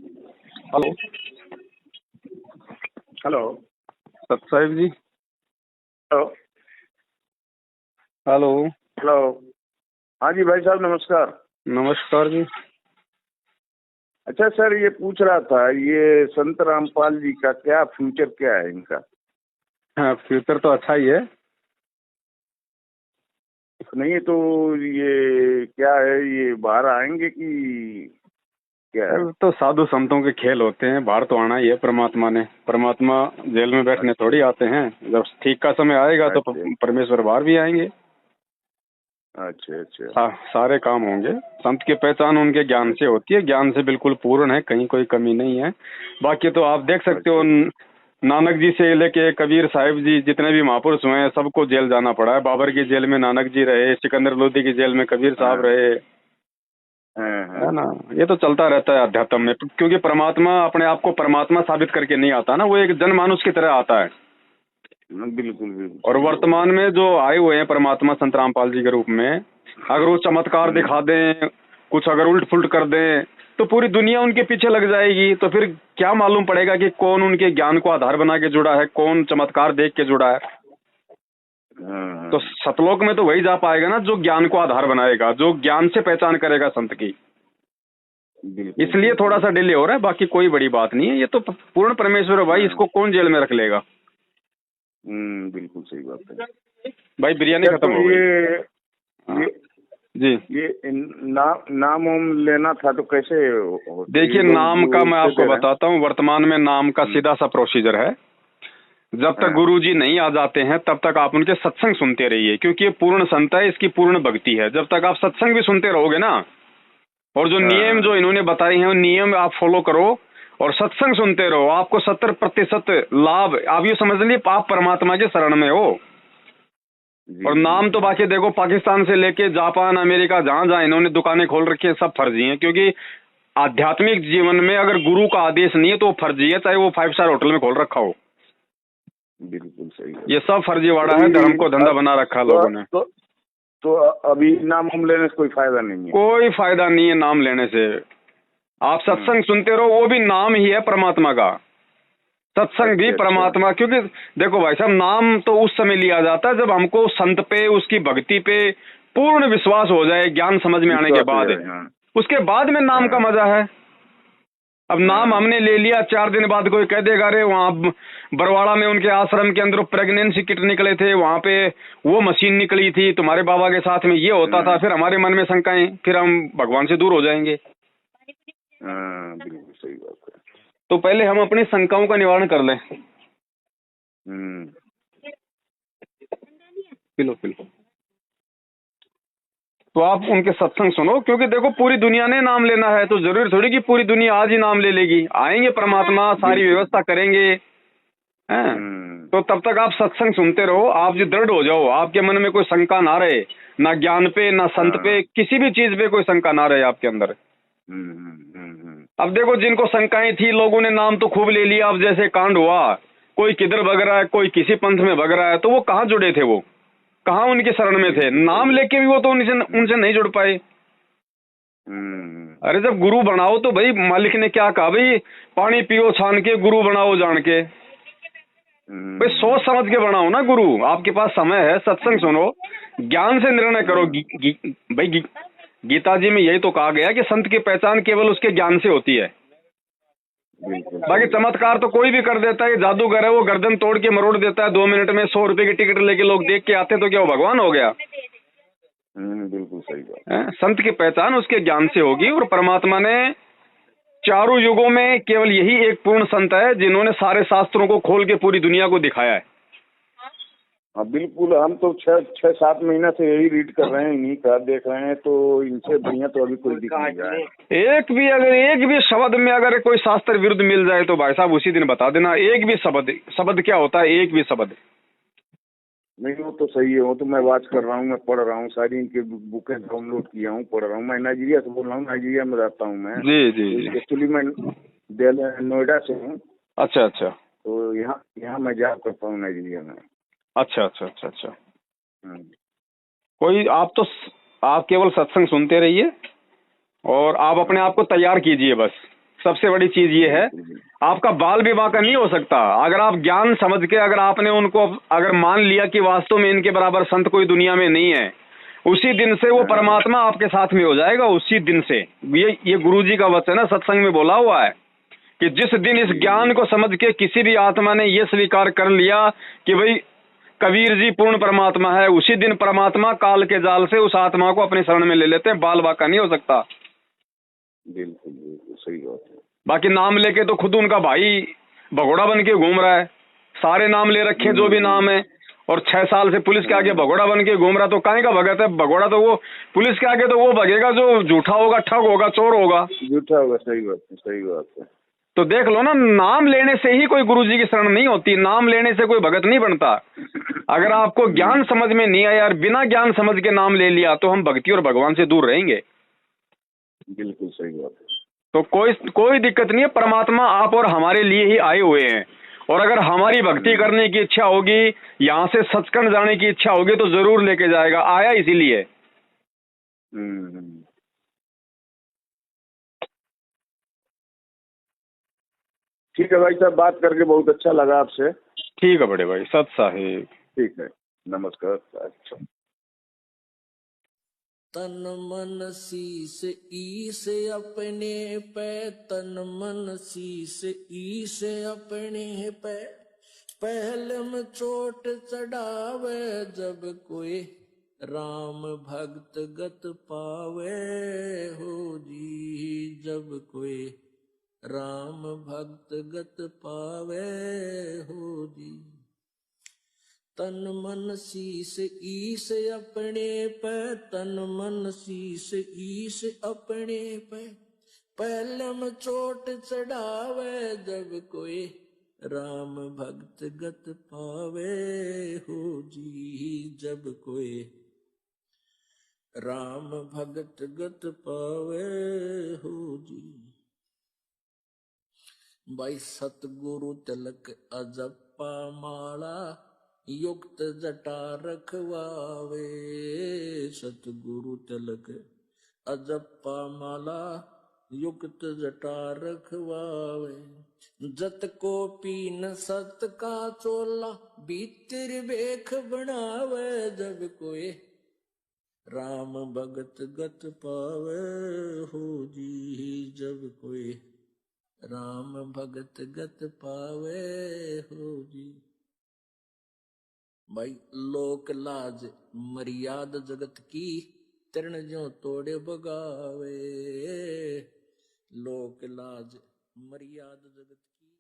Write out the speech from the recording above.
Hello. Hello. सत साहिब जी। Hello. Hello. Hello. हाँ जी भाई साहब, नमस्कार। नमस्कार जी। अच्छा सर, ये पूछ रहा था, ये संत रामपाल जी का क्या फ्यूचर क्या है इनका? हाँ, फ्यूचर तो अच्छा ही है। नहीं तो ये क्या है, ये बाहर आएंगे कि क्या है? अब तो साधु संतों के खेल होते हैं, बाहर तो आना ही है। परमात्मा जेल में बैठने अच्छा थोड़ी आते हैं। जब ठीक का समय आएगा तो अच्छा परमेश्वर बाहर भी आएंगे। अच्छा अच्छा। सारे काम होंगे। संत की पहचान उनके ज्ञान से होती है, ज्ञान से बिल्कुल पूर्ण है, कहीं कोई कमी नहीं है। बाकी तो आप देख सकते हो, अच्छा नानक जी से लेके कबीर साहिब जी, जितने भी महापुरुष हुए हैं सबको जेल जाना पड़ा है। बाबर की जेल में नानक जी रहे, सिकंदर लोदी की जेल में कबीर साहब हाँ रहे, हाँ है ना। ये तो चलता रहता है अध्यात्म में, क्योंकि परमात्मा अपने आप को परमात्मा साबित करके नहीं आता ना, वो एक जनमानुष की तरह आता है। हाँ, बिल्कुल बिल्कुल और सही बोल रहे वर्तमान में जो आए हुए हैं परमात्मा संत रामपाल जी के रूप में, अगर वो चमत्कार हैं। दिखा दें, कुछ अगर उल्ट फुल्ट कर दें, तो पूरी दुनिया उनके पीछे लग जाएगी। तो फिर क्या मालूम पड़ेगा कि कौन उनके ज्ञान को आधार बना के जुड़ा है, कौन चमत्कार देख के जुड़ा है। हाँ तो सतलोक में तो वही जा पाएगा ना जो ज्ञान को आधार बनाएगा, जो ज्ञान से पहचान करेगा संत की। बिल्कुल इसलिए थोड़ा बिल्कुल। सा डिले हो रहा है, बाकी कोई बड़ी बात नहीं है। ये तो पूर्ण परमेश्वर है भाई, हाँ इसको कौन जेल में रख लेगा। बिल्कुल सही बात है। भाई बिरयानी अच्छा खत्म तो हो गई। हाँ ये जी। ये नाम वाम लेना था तो कैसे होते? ये देखिए, लोग नाम का मैं उससे आपको दे रहे हैं? बताता हूँ। वर्तमान में नाम का हम्म, सीधा सा प्रोसीजर है। जब तक हाँ गुरुजी नहीं आ जाते हैं तब तक आप उनके सत्संग सुनते रहिए, क्योंकि ये पूर्ण संत है, इसकी पूर्ण भक्ति है। जब तक आप सत्संग भी सुनते रहोगे ना, और जो हाँ नियम जो हाँ, इन्होंने बताए हैं वो नियम आप फॉलो करो और सत्संग सुनते रहो, आपको 70% लाभ। आप ये समझ लीजिए आप परमात्मा के शरण में हो। जी और जी नाम तो जी। बाकी देखो, पाकिस्तान से लेके जापान, अमेरिका, जहां जहां इन्होंने दुकानें खोल रखी है, सब फर्जी हैं। क्योंकि आध्यात्मिक जीवन में अगर गुरु का आदेश नहीं है तो वो फर्जी है, चाहे वो 5 स्टार होटल में खोल रखा हो। बिल्कुल सही ये बात है। सब फर्जीवाड़ा है, कोई धर्म को धंधा बना रखा है तो, लोगों ने। तो, तो अभी नाम हम लेने से कोई फायदा नहीं है? कोई फायदा नहीं है नाम लेने से। आप सत्संग हम्म, सुनते रहो, वो भी नाम ही है परमात्मा का। सत्संग भी अच्छा अच्छा। परमात्मा, क्योंकि देखो भाई साहब, नाम तो उस समय लिया जाता है जब हमको संत पे, उसकी भक्ति पे पूर्ण विश्वास हो जाए, ज्ञान समझ में आने के विश्वास हो बाद। जाए, हाँ उसके बाद में नाम का हाँ मजा है। अब नाम हाँ। हमने ले लिया, 4 दिन बाद कोई कह देगा अरे वहाँ बरवाड़ा में उनके आश्रम के अंदर प्रेगनेंसी किट निकले थे, वहाँ पे वो मशीन निकली थी, तुम्हारे बाबा के साथ में ये होता था। हाँ फिर हमारे मन में शंकाएं, फिर हम भगवान से दूर हो जाएंगे। हाँ, बिल्कुल सही बात है। तो पहले हम अपनी शंकाओं का निवारण कर लें। हम्म, पिलो पिलो। तो आप उनके सत्संग सुनो, क्योंकि देखो पूरी दुनिया ने नाम लेना है, तो जरूरी थोड़ी कि पूरी दुनिया आज ही नाम ले लेगी। आएंगे परमात्मा, सारी बिल्कुल। व्यवस्था करेंगे, हैं। हम्म तो तब तक आप सत्संग सुनते रहो, आप जो दृढ़ हो जाओ, आपके मन में कोई शंका ना रहे, ना ज्ञान पे, ना संत हाँ। पे, किसी भी चीज पे कोई शंका ना रहे आपके अंदर। अब देखो, जिनको शंकाएं थी, लोगों ने नाम तो खूब ले लिया। अब जैसे कांड हुआ, कोई किधर भग रहा है, कोई किसी पंथ में भग रहा है, तो वो कहाँ जुड़े थे, वो कहाँ उनके शरण में थे? बिल्कुल सही नाम बात। लेके भी वो तो उनसे उनसे नहीं जुड़ पाए। हम्म अरे जब गुरु बनाओ तो भाई मालिक ने क्या कहा, भाई पानी पियो छान के, गुरु बनाओ जान के। भाई सोच हम्म समझ के बनाओ ना गुरु। आपके पास समय है, सत्संग सुनो, ज्ञान से निर्णय करो। हम्म, भाई गीता जी में यही तो कहा गया कि संत की पहचान केवल उसके ज्ञान से होती है। बिल्कुल बाकी सही बात है। चमत्कार तो कोई भी कर देता है। जादूगर है, वो गर्दन तोड़ के मरोड़ देता है 2 मिनट में। 100 रुपए की टिकट लेके लोग देख के आते, तो क्या वो भगवान हो गया? बिल्कुल सही बात है। संत की पहचान उसके ज्ञान से होगी। और परमात्मा ने चारों युगों में केवल यही एक पूर्ण संत है जिन्होंने सारे शास्त्रों को खोल के पूरी दुनिया को दिखाया है। हाँ बिल्कुल, हम तो 6-7 महीना से यही रीड कर रहे हैं, इन्हीं का देख रहे हैं, तो इनसे बढ़िया तो अभी कोई दिख नहीं रहा है। एक भी शब्द में अगर कोई शास्त्र विरुद्ध मिल जाए तो भाई साहब उसी दिन बता देना। एक भी शब्द, शब्द क्या होता है, एक भी शब्द। नहीं वो तो सही है, वो तो मैं वाच कर रहा हूँ, मैं पढ़ रहा हूँ, सारी इनकी बुकें डाउनलोड किया हूँ, पढ़ रहा हूँ। मैं नाइजीरिया से बोल रहा हूँ, नाइजीरिया में रहता हूँ मैं। जी जी तो जी। एक्चुअली मैं नोएडा से हूँ। अच्छा अच्छा तो यहाँ यहाँ मैं जॉब करता हूँ नाइजीरिया में। अच्छा अच्छा अच्छा अच्छा। हम्म, कोई आप केवल सत्संग सुनते रहिए और आप अपने हाँ आप को तैयार कीजिए बस। सबसे बड़ी चीज ये है, आपका बाल विवाह का नहीं हो सकता। अगर आप ज्ञान समझ के अगर आपने उनको अगर मान लिया कि वास्तव में इनके बराबर संत कोई दुनिया में नहीं है, उसी दिन से वो परमात्मा आपके साथ में हो जाएगा। उसी दिन से ये गुरुजी का वचन है, सत्संग में बोला हुआ है कि जिस दिन इस ज्ञान को समझ के किसी भी आत्मा ने ये स्वीकार कर लिया कि भाई कबीर जी पूर्ण परमात्मा है, उसी दिन परमात्मा काल के जाल से उस आत्मा को अपने शरण में ले लेते हैं। बाल वाका नहीं हो सकता। बिल्कुल बिल्कुल सही बात है। बाकी नाम लेके तो खुद उनका भाई भगोड़ा बन के घूम रहा है, सारे नाम ले रखे जो भी नाम है, और 6 साल से पुलिस के आगे भगोड़ा बन के घूम रहा। तो काहे का भगत है भगोड़ा? तो वो पुलिस के आगे तो वो भगेगा जो झूठा होगा, ठग होगा, चोर होगा, झूठा होगा। सही बात है, सही बात है। तो देख लो ना, नाम लेने से ही कोई गुरुजी की शरण नहीं होती, नाम लेने से कोई भगत नहीं बनता। अगर आपको ज्ञान समझ में नहीं आया और बिना ज्ञान समझ के नाम ले लिया तो हम भक्ति और भगवान से दूर रहेंगे। बिल्कुल सही बात है। तो कोई दिक्कत नहीं है, परमात्मा आप और हमारे लिए ही आए हुए हैं। और अगर हमारी भक्ति करने की इच्छा होगी, यहाँ से सचखंड जाने की इच्छा होगी, तो जरूर लेके जाएगा, आया इसीलिए। ठीक है भाई साहब, बात करके बहुत अच्छा लगा आपसे। ठीक है बड़े भाई, सत साहिब। ठीक है, नमस्कार। अच्छा। तन मन शीस ईस अपने पे, तन मन शीस ईस अपने पे, पहले में चोट चढ़ावे जब कोई राम भक्त गत पावे हो जी, जब कोई राम भक्त गत पावे हो जी। तन मन शीस ईस अपने पे, तन मन शीस ईस अपने पे, पहले में चोट चढ़ावे जब कोई राम भक्त गत पावे हो जी, जब कोई राम भक्त गत पावे हो जी। भाई सतगुरु तिलक अजप्पा माला, युक्त जटा रखवावे, सतगुरु तिलक अजप्पा माला, युक्त जटा रखवावे। जत को पीन सत का चोला, भीतर बेख बनावे जब कोई राम भगत गत पावे हो जी, जब कोई राम भगत गत पावे हो जी। भाई लोक लाज मर्याद जगत की, तृण ज्यों तोड़े बगावे, लोक लाज मर्याद जगत की।